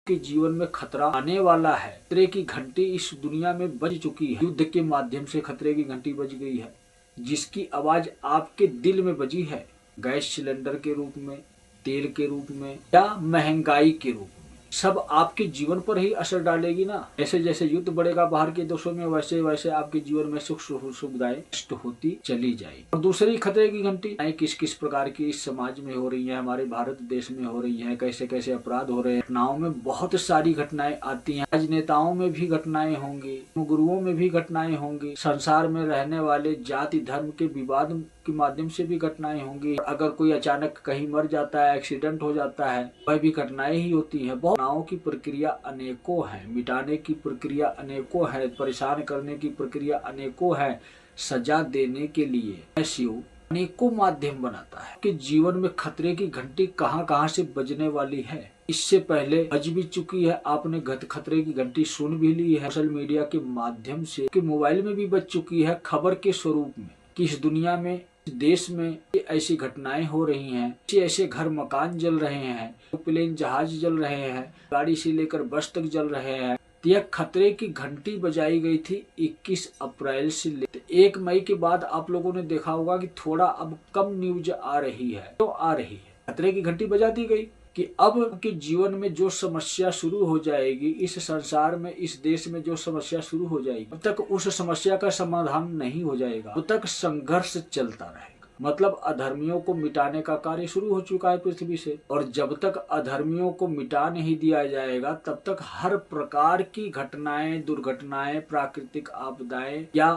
के जीवन में खतरा आने वाला है। खतरे की घंटी इस दुनिया में बज चुकी है। युद्ध के माध्यम से खतरे की घंटी बज गई है, जिसकी आवाज आपके दिल में बजी है। गैस सिलेंडर के रूप में, तेल के रूप में या महंगाई के रूप में, सब आपके जीवन पर ही असर डालेगी ना। जैसे जैसे युद्ध बढ़ेगा बाहर के देशों में, वैसे वैसे आपके जीवन में सुख सुविधाएं नष्ट होती चली जाएगी। और दूसरी खतरे की घंटी किस किस प्रकार की इस समाज में हो रही है, हमारे भारत देश में हो रही है, कैसे कैसे अपराध हो रहे हैं। घटनाओं में बहुत सारी घटनाएं आती हैं। राजनेताओं में भी घटनाएं होंगी, गुरुओं में भी घटनाएं होंगी, संसार में रहने वाले जाति धर्म के विवाद के माध्यम से भी घटनाएं होंगी। अगर कोई अचानक कहीं मर जाता है, एक्सीडेंट हो जाता है, वह भी घटनाएं ही होती है। बहुत घटनाओं की प्रक्रिया अनेकों है, मिटाने की प्रक्रिया अनेकों है, परेशान करने की प्रक्रिया अनेकों है। सजा देने के लिए शिव अनेकों माध्यम बनाता है कि जीवन में खतरे की घंटी कहां कहां से बजने वाली है। इससे पहले बज भी चुकी है, आपने खतरे की घंटी सुन भी ली है। सोशल मीडिया के माध्यम से कि मोबाइल में भी बज चुकी है खबर के स्वरूप में कि इस दुनिया में, देश में ऐसी घटनाएं हो रही हैं, ऐसे घर मकान जल रहे हैं, प्लेन जहाज जल रहे हैं, गाड़ी से लेकर बस तक जल रहे हैं। यह खतरे की घंटी बजाई गई थी 21 अप्रैल से लेकर 1 मई के बाद। आप लोगों ने देखा होगा कि थोड़ा अब कम न्यूज आ रही है, तो आ रही है। खतरे की घंटी बजा दी गई कि अब के जीवन में जो समस्या शुरू हो जाएगी, इस संसार में, इस देश में जो समस्या शुरू हो जाएगी, तब तक उस समस्या का समाधान नहीं हो जाएगा, तब तक संघर्ष चलता रहेगा। मतलब अधर्मियों को मिटाने का कार्य शुरू हो चुका है पृथ्वी से, और जब तक अधर्मियों को मिटा नहीं दिया जाएगा, तब तक हर प्रकार की घटनाएं, दुर्घटनाएं, प्राकृतिक आपदाएं या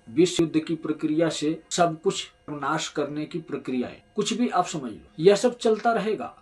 विश्व युद्ध की प्रक्रिया से सब कुछ नाश करने की प्रक्रियाएं, कुछ भी आप समझ लो, यह सब चलता रहेगा।